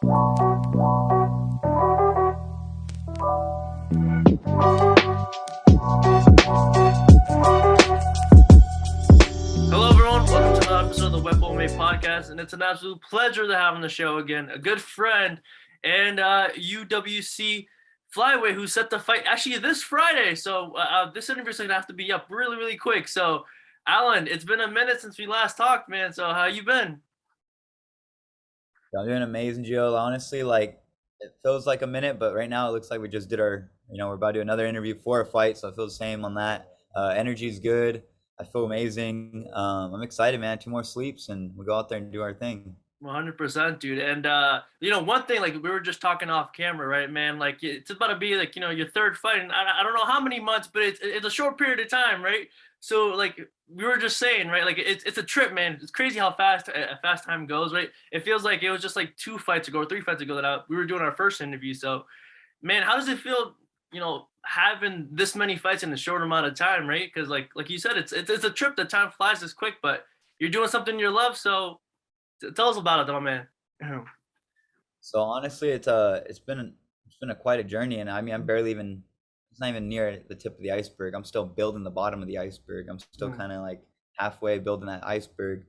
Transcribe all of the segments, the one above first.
Hello, everyone. Welcome to another episode of the White Belt MMA podcast, and it's an absolute pleasure to have on the show again a good friend and UWC Flyweight who set the fight actually this Friday. So this interview is gonna have to be up really, really quick. So, Alan, it's been a minute since we last talked, man. So how you been? I'm doing amazing, Joe. Honestly, like it feels like a minute, but right now it looks like we just did our, we're about to do another interview for a fight, so I feel the same on that. Energy is good. I feel amazing. I'm excited, man. 2 more sleeps, and we go out there and do our thing. 100%, dude. And one thing, like we were just talking off camera, right, man? Like it's about to be like your third fight, and I don't know how many months, but it's a short period of time, right? So like we were just saying, right? Like it's a trip, man. It's crazy how fast time goes, right? It feels like it was just like 2 fights ago or 3 fights ago that we were doing our first interview. So, man, how does it feel? Having this many fights in a short amount of time, right? Because like you said, it's a trip. The time flies this quick, but you're doing something you love, so tell us about it, though, man. So honestly, it's been a quite a journey, and I mean, I'm barely even. It's not even near the tip of the iceberg. I'm still building the bottom of the iceberg. I'm still kind of like halfway building that iceberg,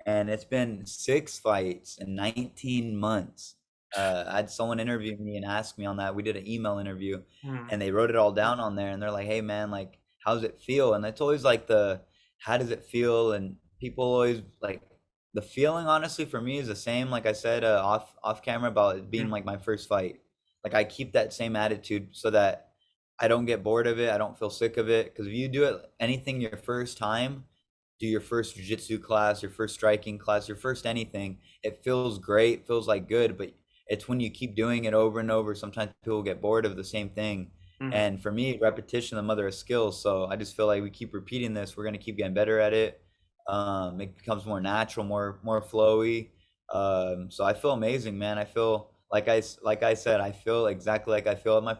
and it's been 6 fights in 19 months. I had someone interview me and ask me on that. We did an email interview, Mm, and they wrote it all down on there. And they're like, "Hey, man, like, how's it feel?" And it's always like how does it feel? And people always like the feeling. Honestly, for me, is the same. Like I said, off camera about it being mm, like my first fight. Like I keep that same attitude so that I don't get bored of it. I don't feel sick of it. Because if you do it anything your first time, do your first jiu-jitsu class, your first striking class, your first anything, it feels great, feels like good, but it's when you keep doing it over and over, sometimes people get bored of the same thing. mm. And for me, repetition, the mother of skills. So I just feel like we keep repeating this, we're gonna keep getting better at it. It becomes more natural, more flowy. So I feel amazing, man. I feel like I said, I feel exactly like I feel at my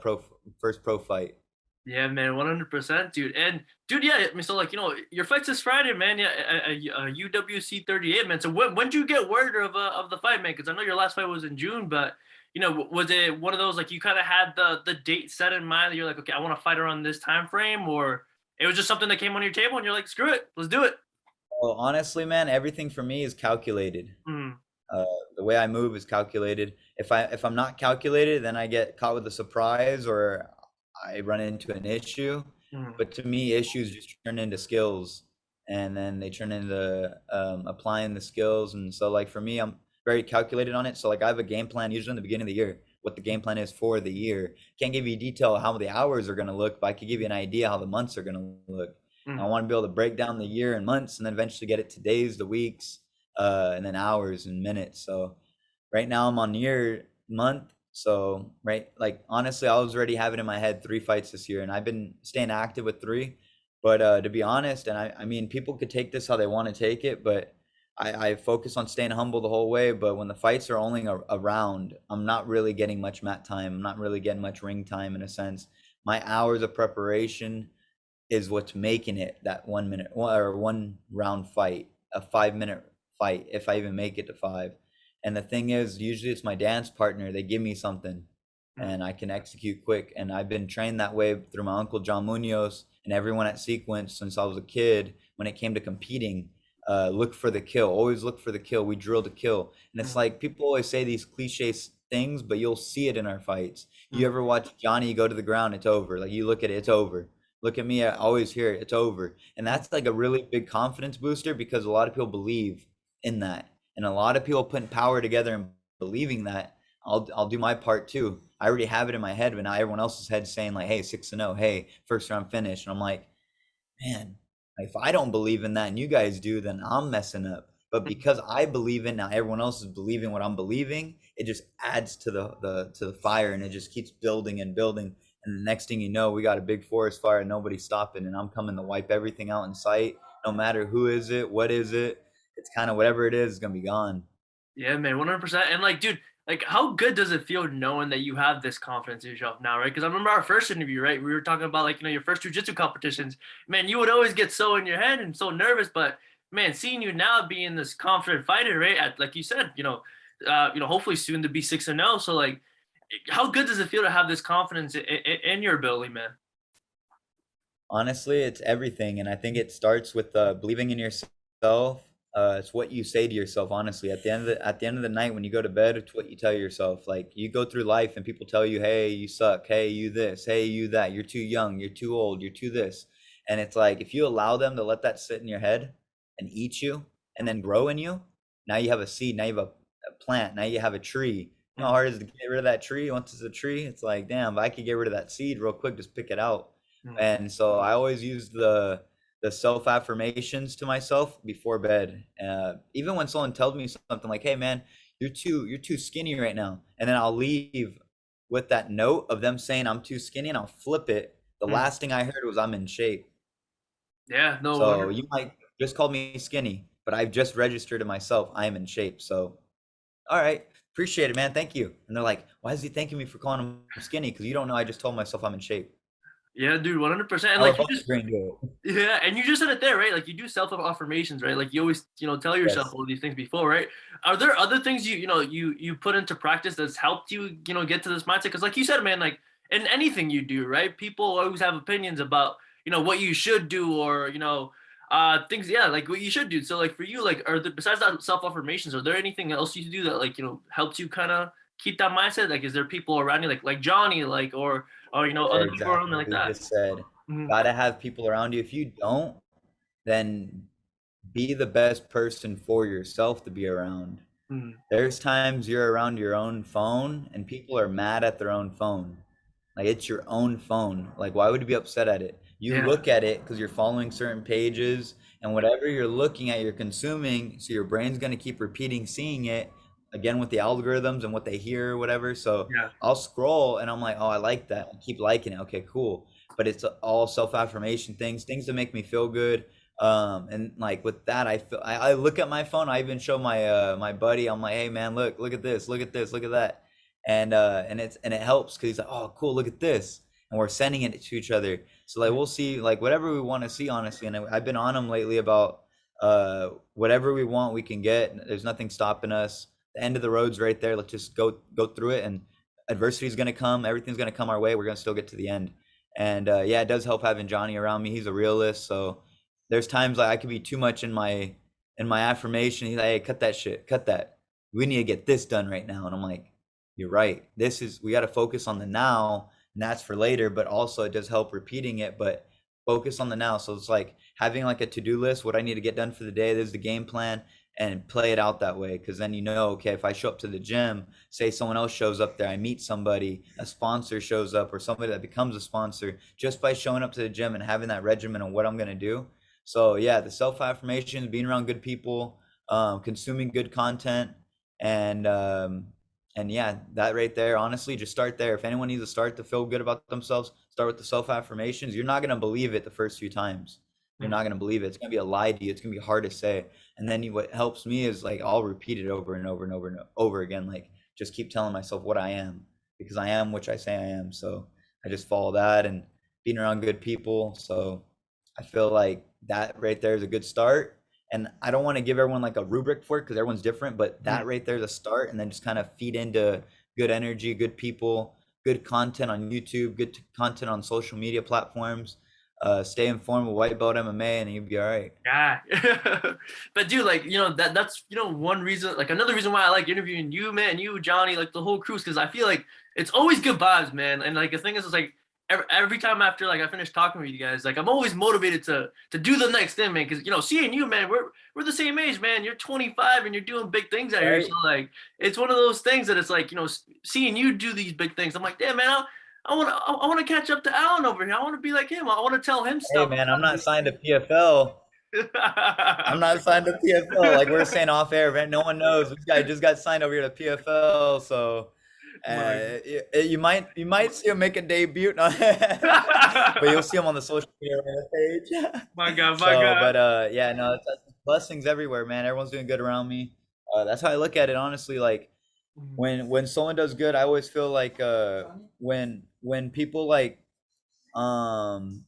first pro fight. Yeah, man, 100%, dude. And dude, yeah, I mean, so like your fight's this Friday, man. Yeah, UWC 38, man. So when did you get word of the fight, man? Because I know your last fight was in June, but was it one of those like you kind of had the date set in mind that you're like, okay, I want to fight around this time frame, or it was just something that came on your table and you're like, screw it, let's do it. Well, honestly, man, everything for me is calculated. Mm, Uh, the way I move is calculated. If I'm not calculated, then I get caught with a surprise or I run into an issue. mm, But to me, issues just turn into skills, and then they turn into applying the skills. And so, like for me, I'm very calculated on it. So, like I have a game plan usually in the beginning of the year. What the game plan is for the year. Can't give you detail how the hours are going to look, but I could give you an idea how the months are going to look. I mm. want to be able to break down the year in months, and then eventually get it to days, the weeks, and then hours and minutes. So right now I'm on year month. So right, like honestly, I was already having in my head 3 fights this year, and I've been staying active with three. But to be honest, and I mean, people could take this how they want to take it, but I focus on staying humble the whole way. But when the fights are only around, I'm not really getting much mat time. I'm not really getting much ring time in a sense. My hours of preparation is what's making it that 1 minute or 1 round fight, a 5 minute fight, if I even make it to five. And the thing is, usually it's my dance partner. They give me something Mm. and I can execute quick. And I've been trained that way through my uncle John Munoz and everyone at Sequence since I was a kid. When it came to competing, look for the kill. Always look for the kill. We drill to kill. And it's Mm, like people always say these cliche things, but you'll see it in our fights. You mm, ever watch Johnny go to the ground? It's over. Like you look at it, it's over. Look at me, I always hear it, it's over. And mm. that's like a really big confidence booster because a lot of people believe in that. And a lot of people putting power together and believing that. I'll do my part too. I already have it in my head, but now everyone else's head saying like, hey, 6-0, hey, first round finish. And I'm like, man, if I don't believe in that and you guys do, then I'm messing up. But because I believe in now everyone else is believing what I'm believing, it just adds to the fire and it just keeps building and building. And the next thing you know, we got a big forest fire and nobody's stopping. And I'm coming to wipe everything out in sight. No matter who is it, what is it, it's kind of whatever it is gonna be gone. Yeah, man, 100%. And like, dude, like, how good does it feel knowing that you have this confidence in yourself now, right? Because I remember our first interview, right? We were talking about like, your first jujitsu competitions. Man, you would always get so in your head and so nervous, but man, seeing you now being this confident fighter, right? Like you said, hopefully soon to be 6-0. So like, how good does it feel to have this confidence in your ability, man? Honestly, it's everything, and I think it starts with believing in yourself. It's what you say to yourself. Honestly, at the end of the night when you go to bed, it's what you tell yourself. Like you go through life and people tell you, "Hey, you suck. Hey, you this. Hey, you that. You're too young. You're too old. You're too this." And it's like if you allow them to let that sit in your head and eat you, and then grow in you, now you have a seed. Now you have a plant. Now you have a tree. You know how hard it is to get rid of that tree? Once it's a tree, it's like, damn, if I could get rid of that seed real quick, just pick it out. Mm. And so I always use the self affirmations to myself before bed. Even when someone tells me something like, "Hey man, you're too skinny right now," and then I'll leave with that note of them saying I'm too skinny, and I'll flip it. The Mm. last thing I heard was I'm in shape. Yeah, no So wonder. you might just call me skinny, but I've just registered to myself I am in shape. So all right, appreciate it, man. Thank you. And they're like, "Why is he thanking me for calling him skinny? Because you don't know I just told myself I'm in shape." Yeah, dude, 100%. And Now we're like you both just, agreeing to it. yeah, and you just said it there, right? Like you do self affirmations, right? Like you always, tell yourself Yes. all these things before, right? Are there other things you put into practice that's helped you, get to this mindset? Because like you said, man, like in anything you do, right? People always have opinions about, what you should do or, things, yeah, like what you should do. So like for you, like besides that self affirmations, are there anything else you do that like, helps you kind of keep that mindset? Like is there people around you like Johnny, like or other people around Exactly me what like you that? just said. Mhm. Gotta have people around you. If you don't, then be the best person for yourself to be around. Mhm. There's times you're around your own phone and people are mad at their own phone. Like it's your own phone. Like why would you be upset at it? You Yeah. look at it because you're following certain pages and whatever you're looking at, you're consuming. So your brain's gonna keep repeating seeing it again with the algorithms and what they hear or whatever. So Yeah. I'll scroll and I'm like, oh, I like that. I keep liking it. Okay, cool. But it's all self-affirmation things, things that make me feel good. And like with that, I look at my phone. I even show my buddy. I'm like, hey man, look at this, look at this, look at that, and it helps because he's like, oh cool, look at this, and we're sending it to each other. So like we'll see like whatever we want to see, honestly. And I've been on him lately about whatever we want we can get. There's nothing stopping us. The end of the road's right there. Let's just go through it, and adversity is gonna come. Everything's gonna come our way. We're gonna still get to the end. And yeah, it does help having Johnny around me. He's a realist, so there's times like I could be too much in my affirmation. He's like, hey, cut that shit, cut that. We need to get this done right now. And I'm like, you're right. We got to focus on the now, and that's for later. But also, it does help repeating it. But focus on the now. So it's like having like a to-do list. What I need to get done for the day. There's the game plan, and play it out that way. Because then okay, if I show up to the gym, say someone else shows up there, I meet somebody, a sponsor shows up, or somebody that becomes a sponsor just by showing up to the gym and having that regimen of what I'm gonna do. So yeah, the self affirmations, being around good people, consuming good content, and um, and yeah, that right there. Honestly, just start there. If anyone needs to start to feel good about themselves, start with the self affirmations. You're not gonna believe it the first few times. You're Mhm. not gonna believe it. It's gonna be a lie to you. It's gonna be hard to say. And then what helps me is like I'll repeat it over and over and over and over again. Like just keep telling myself what I am because I am which I say I am. So I just follow that and being around good people. So I feel like that right there is a good start. And I don't want to give everyone like a rubric for it because everyone's different, but Mhm. that right there is a start. And then just kind of feed into good energy, good people, good content on YouTube, good content on social media platforms. Stay informed with White Belt MMA, and you'll be all right. Yeah. But dude, like, that's, one reason, like another reason why I like interviewing you, man, you, Johnny, like the whole crew, because I feel like it's always good vibes, man. And like the thing is like every time after like I finish talking with you guys, like I'm always motivated to do the next thing, man. Cause seeing you, man, we're the same age, man. You're 25 and you're doing big things out here. So Right? like it's one of those things that it's like, seeing you do these big things. I'm like, damn, man, I want to catch up to Alan over here. I want to be like him. I want to tell him Hey, stuff. man, I'm not signed to PFL. I'm not signed to PFL. Like we're saying off air, man. No one knows. This guy just got signed over here to PFL, so My you might see him make a debut, no, but you'll see him on the social media page. my God, my So, God. but yeah, no, it's blessings everywhere, man. Everyone's doing good around me. That's how I look at it, honestly. Like Mhm. when someone does good, I always feel like when people like um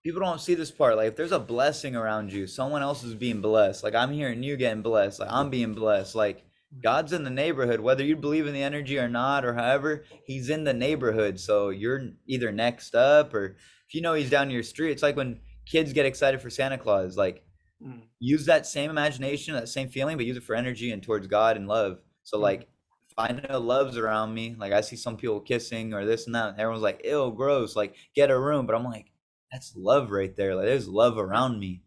people don't see this part. Like if there's a blessing around you, someone else is being blessed. Like I'm hearing you getting blessed. Like I'm being blessed. Like God's in the neighborhood, whether you believe in the energy or not, or however, he's in the neighborhood. So you're either next up, or if you know he's down your street, it's like when kids get excited for Santa Claus, like Mm, use that same imagination, that same feeling, but use it for energy and towards God and love. So mm, like if I know love's around me, like I see some people kissing or this and that, and everyone's like, ew, gross, like get a room. But I'm like, that's love right there. Like there's love yeah, around me.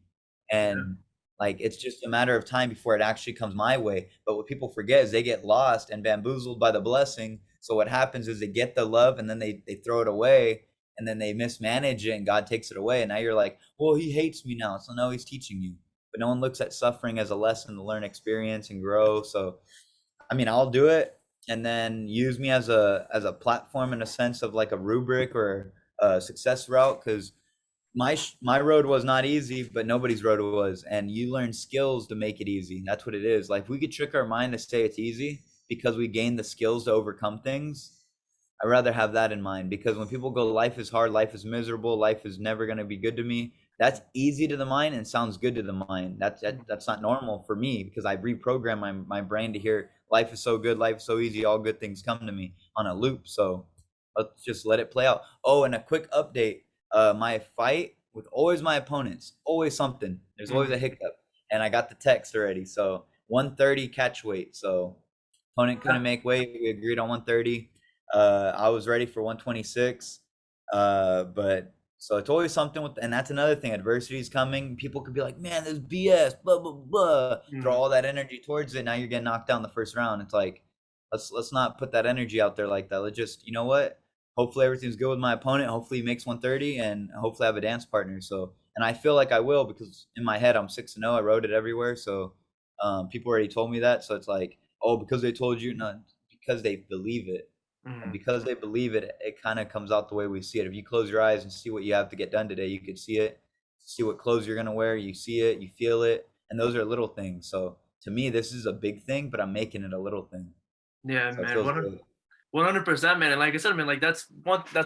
yeah, And like it's just a matter of time before it actually comes my way. But what people forget is they get lost and bamboozled by the blessing. So what happens is they get the love and then they throw it away, and then they mismanage it and God takes it away. And now you're like, well, he hates me now. So no, he's teaching you. But no one looks at suffering as a lesson to learn, experience, and grow. So I mean, I'll do it and then use me as a platform in a sense of like a rubric or a success route, because my road was not easy, but nobody's road was, and you learn skills to make it easy. That's what it is. Like we could trick our mind to say it's easy because we gain the skills to overcome things. I'd rather have that in mind, because when people go, life is hard, life is miserable, life is never going to be good to me, that's easy to the mind and sounds good to the mind. mm, That's not normal for me, because I reprogram my brain to hear life is so good, life is so easy, all good things come to me on a loop. So let's just let it play out. Oh, and a quick update. My fight with always my opponents, always something. There's always a mm. hiccup. And I got the text already. So 130 catch weight. So opponent couldn't make weight. We agreed on 130. I was ready for 126. But so it's always something with, and that's another thing. Adversity is coming. People could be like, man, this BS, blah, blah, blah. Throw Mm. all that energy towards it. Now you're getting knocked down the first round. It's like, let's not put that energy out there like that. Let's just, you know what? Hopefully everything's good with my opponent. Hopefully he makes 130, and hopefully I have a dance partner. So, and I feel like I will, because in my head I'm 6-0. I wrote it everywhere. So, people already told me that. So it's like, oh, because they told you, no, because they believe it. And Mm. because they believe it, it kind of comes out the way we see it. If you close your eyes and see what you have to get done today, you could see it. See what clothes you're gonna wear, you see it, you feel it, and those are little things. So to me, this is a big thing, but I'm making it a little thing. Yeah, So it man. feels good. 100%, man. And like I said, man, like that's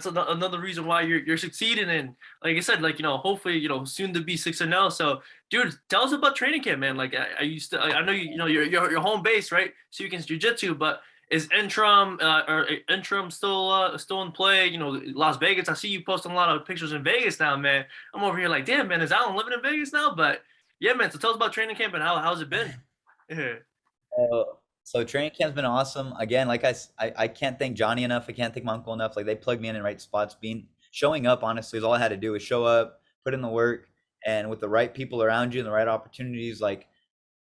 another reason why you're succeeding. And like I said, like, hopefully, soon to be 6-0. So, dude, tell us about training camp, man. Like I used to, I know your home base, right? So you can jujitsu, but is Interim still in play? Las Vegas. I see you posting a lot of pictures in Vegas now, man. I'm over here like, damn, man, is Alan living in Vegas now? But yeah, man. So tell us about training camp and how's it been? Yeah. So training camp's been awesome. Again, like I can't thank Johnny enough. I can't thank my uncle enough. Like they plugged me in right spots. Showing up, honestly, is all I had to do, is show up, put in the work, and with the right people around you and the right opportunities, like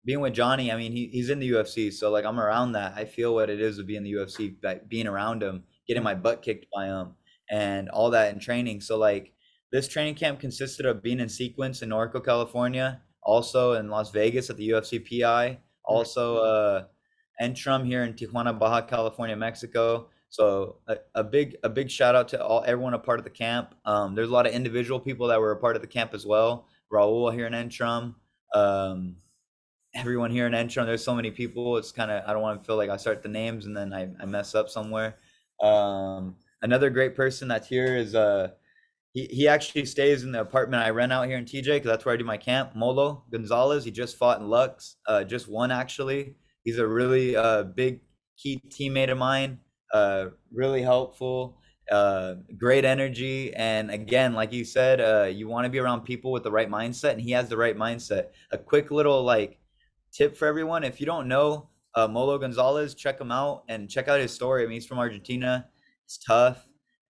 being with Johnny, I mean, he's in the UFC, so like I'm around that. I feel what it is to be in the UFC, like being around him, getting my butt kicked by him, and all that in training. So like this training camp consisted of being in sequence in Norco, California, also in Las Vegas at the UFC PI, Mm, also Entrum here in Tijuana, Baja California, Mexico. So a big shout out to everyone a part of the camp. There's a lot of individual people that were a part of the camp as well. Raul here in Entrum. Um, Everyone here in Entron. There's so many people. It's kind of, I don't want to feel like I start the names and then I mess up somewhere. Another great person that's here is he actually stays in the apartment I rent out here in TJ, because that's where I do my camp. Molo Gonzalez. He just fought in Lux. Just won actually. He's a really big key teammate of mine. Really helpful. Great energy, and again, like you said, you want to be around people with the right mindset, and he has the right mindset. A quick little like tip for everyone: if you don't know Molo Gonzalez, check him out and check out his story. I mean, he's from Argentina. It's tough,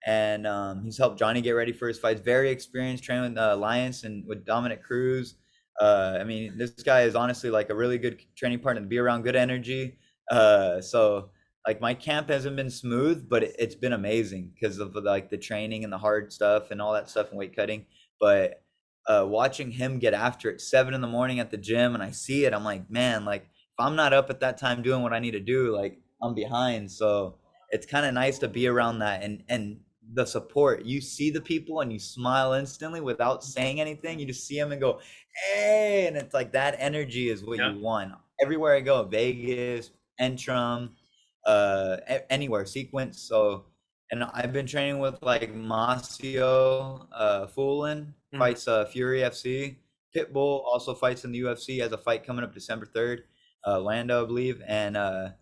and he's helped Johnny get ready for his fights. Very experienced, training with Alliance and with Dominic Cruz. I mean, this guy is honestly like a really good training partner to be around. Good energy. So like my camp hasn't been smooth, but it's been amazing because of like the training and the hard stuff and all that stuff and weight cutting. But watching him get after it 7 in the morning at the gym, and I see it, I'm like, man, like if I'm not up at that time doing what I need to do, like I'm behind. So it's kind of nice to be around that, and the support. You see the people and you smile instantly without saying anything. You just see them and go, hey, and it's like that energy is what yeah. you want. Everywhere I go, Vegas, Entrum, anywhere, sequence. So, and I've been training with like Masio Fulin, Mm, fights Fury FC. Pitbull also fights in the UFC, has a fight coming up December 3rd. Lando, I believe, and I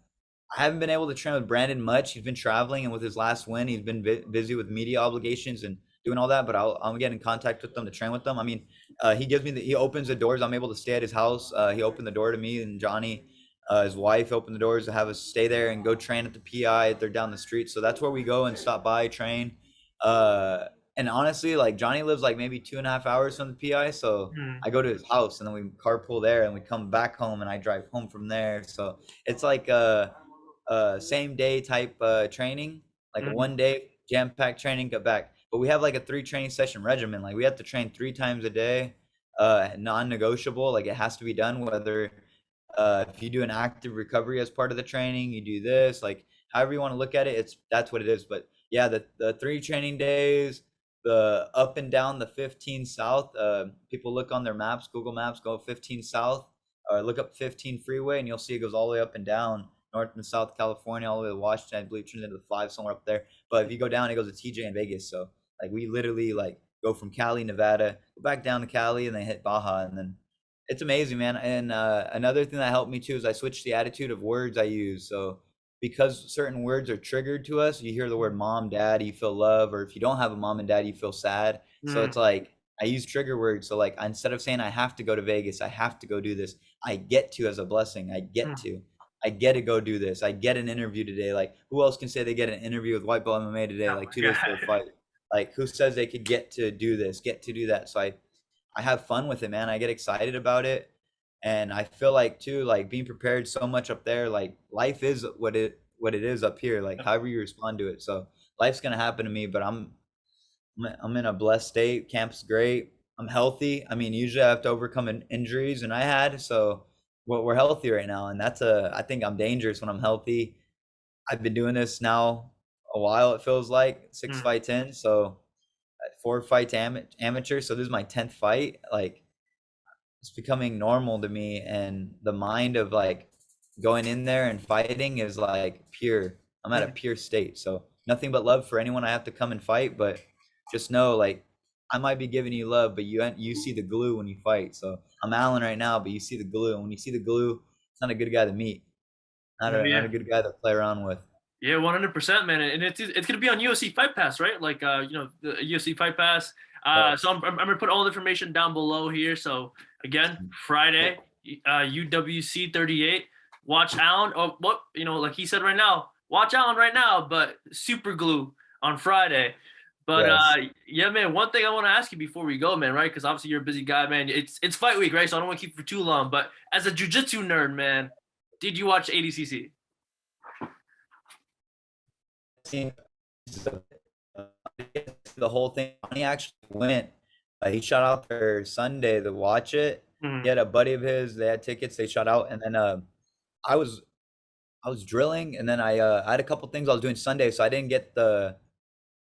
haven't been able to train with Brandon much. He's been traveling, and with his last win, he's been busy with media obligations and doing all that. But I'm getting in contact with them to train with them. I mean, he opens the doors. I'm able to stay at his house. He opened the door to me and Johnny, his wife, opened the doors to have us stay there and go train at the PI. They're down the street, so that's where we go and stop by, train. Uh, and honestly, like Johnny lives like maybe 2.5 hours from the PI, so Mm, I go to his house and then we carpool there and we come back home and I drive home from there. So it's like same day type training, like a mm, 1 day jam packed training, get back. But we have like a 3 training session regimen. Like we have to train 3 times a day, non-negotiable. Like it has to be done. Whether if you do an active recovery as part of the training, you do this. Like however you want to look at it, that's what it is. But yeah, the 3 training days, the up and down the 15 south. People look on their maps, Google Maps, go 15 south, or look up 15 freeway, and you'll see it goes all the way up and down North and South California, all the way to Washington. I believe it turns into the 5 somewhere up there. But if you go down, it goes to TJ and Vegas. So like we literally like go from Cali, Nevada, go back down to Cali, and then hit Baja, and then it's amazing, man. And another thing that helped me too is I switched the attitude of words I use. So because certain words are triggered to us, you hear the word mom, dad, you feel love, or if you don't have a mom and dad, you feel sad. So mm, it's like I use trigger words. So like instead of saying I have to go to Vegas, I have to go do this, I get to as a blessing. I get mm. to. I get to go do this. I get an interview today. Like who else can say they get an interview with White Belt MMA today, Oh like my 2 days before the God. fight? Like who says they could get to do this, get to do that? So I have fun with it, man. I get excited about it. And I feel like too, like being prepared so much up there, like life is what it is up here, like however you respond to it. So life's gonna happen to me, but I'm in a blessed state. Camp's great. I'm healthy. I mean, usually I have to overcome injuries, and I had so we're healthy right now, and I think I'm dangerous when I'm healthy. I've been doing this now a while. It feels like six Mm, fights in, so 4 fights amateur. So this is my 10th fight. Like it's becoming normal to me, and the mind of like going in there and fighting is like pure. I'm at a mm. pure state, so nothing but love for anyone I have to come and fight. But just know, like I might be giving you love, but you see the glue when you fight. So I'm Alan right now, but you see the glue, and when you see the glue, it's not a good guy to meet, not a Yeah. good guy to play around with. Yeah, 100%, man, and it's gonna be on UFC Fight Pass, right? Like, the UFC Fight Pass. So Yes. I'm gonna put all the information down below here. So again, Friday, UWC 38. Watch Allen. Oh, what like he said right now. Watch Allen right now, but super glue on Friday. But Yes. yeah, man. One thing I want to ask you before we go, man, right? Because obviously you're a busy guy, man. It's fight week, right? So I don't want to keep you for too long. But as a jujitsu nerd, man, did you watch ADCC? Seen the whole thing. He actually went. He shot out there Sunday to watch it. He Mm, had a buddy of his. They had tickets. They shot out, and then I was I was drilling, and then I had a couple things I was doing Sunday, so I didn't get the.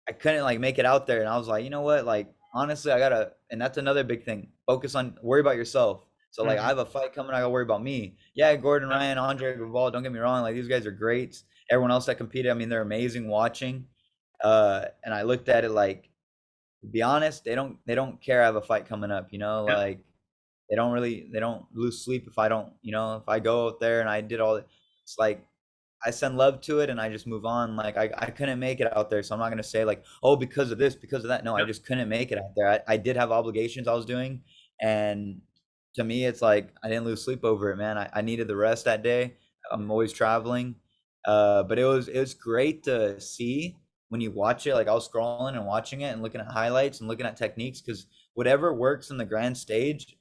I couldn't like make it out there, and I was like, you know what? Like honestly, I gotta. And that's another big thing. Focus on worry about yourself. So like I mm, have a fight coming. I gotta worry about me. Yeah, Gordon yep, Ryan, Andre Gaval. Don't get me wrong. Like these guys are great. Everyone else that competed, I mean, they're amazing watching. And I looked at it like, to be honest, they don't care I have a fight coming up, yep, like they don't lose sleep if I don't, if I go out there and I did all it's like I send love to it and I just move on. Like I couldn't make it out there, so I'm not gonna say like, oh, because of this, because of that. No, I yep. just couldn't make it out there. I did have obligations I was doing, and to me, it's like I didn't lose sleep over it, man. I needed the rest that day. I'm always traveling, but it was great to see when you watch it. Like I was scrolling and watching it and looking at highlights and looking at techniques because whatever works in the grand stage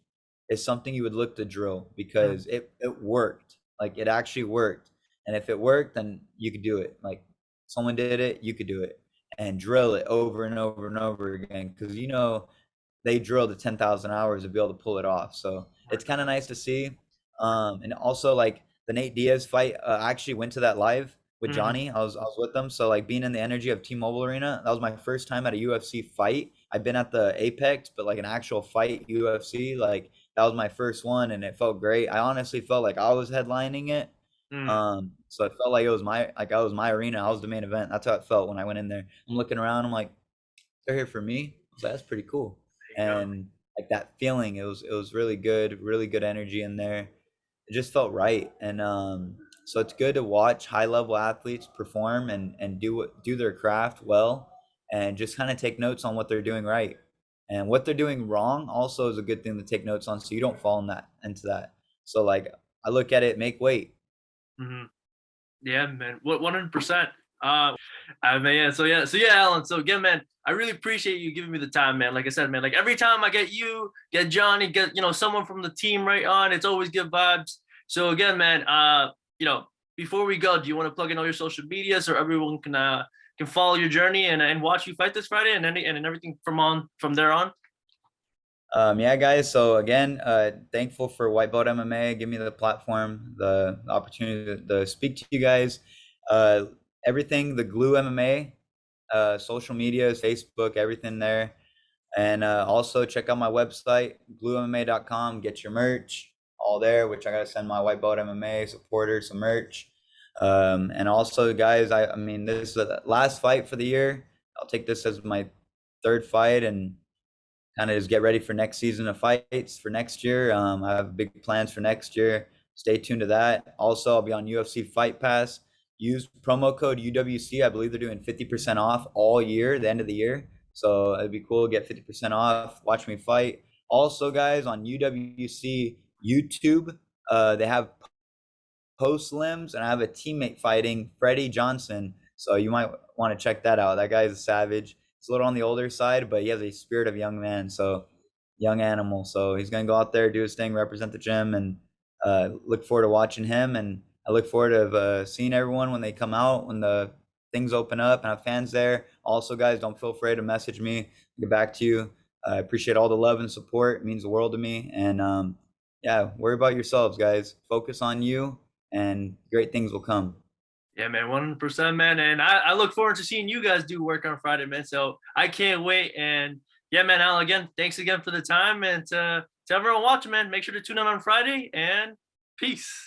is something you would look to drill Mm, because it worked. Like it actually worked. And if it worked, then you could do it. Like someone did it, you could do it and drill it over and over and over again. Cause they drilled the 10,000 hours to be able to pull it off. So it's kind of nice to see. And also like the Nate Diaz fight, I actually went to that live with mm, Johnny. I was with them. So like being in the energy of T-Mobile Arena, that was my first time at a UFC fight. I've been at the Apex, but like an actual fight UFC, like that was my first one and it felt great. I honestly felt like I was headlining it. mm. So it felt like I was my arena. I was the main event. That's how it felt when I went in there. I'm looking around. I'm like, they're here for me. I was like, that's pretty cool. There you go. And like that feeling, it was really good energy in there. it just felt right. And so it's good to watch high level athletes perform and do their craft well, and just kind of take notes on what they're doing right. And what they're doing wrong also is a good thing to take notes on, so you don't fall in that into that. So like I look at it, make weight. Mhm. Yeah, man. What 100%. I mean, yeah, Alan. So again, man, I really appreciate you giving me the time, man. Like I said, man, like every time I get you, get Johnny, get someone from the team right on, it's always good vibes. So again, man, you know, before we go, do you want to plug in all your social media so everyone can follow your journey and watch you fight this Friday and everything from there on? Yeah, guys. So again, thankful for White Belt MMA. Give me the platform, the opportunity to speak to you guys. Uh, Everything, the Glue MMA, social media, Facebook, everything there. And also check out my website, gluemma.com. Get your merch, all there, which I gotta send my White Belt MMA supporters some merch. And also, guys, I mean, this is the last fight for the year. I'll take this as my third fight, and kind of just get ready for next season of fights for next year. I have big plans for next year. Stay tuned to that. Also, I'll be on UFC Fight Pass. Use promo code UWC. I believe they're doing 50% off all year, the end of the year. So it'd be cool to get 50% off. Watch me fight. Also, guys, on UWC YouTube, they have post limbs, and I have a teammate fighting Freddie Johnson. So you might want to check that out. That guy's a savage. He's a little on the older side, but he has a spirit of a young man. So young animal. So he's gonna go out there, do his thing, represent the gym, and look forward to watching him. And I look forward to seeing everyone when they come out, when the things open up and have fans there. Also, guys, don't feel afraid to message me. I'll get back to you. I appreciate all the love and support. It means the world to me. And yeah, worry about yourselves, guys. Focus on you, and great things will come. Yeah, man, 100%, man. And I look forward to seeing you guys do work on Friday, man. So I can't wait. And yeah, man, Al, again, thanks again for the time. And to everyone watching, man, make sure to tune in on Friday and peace.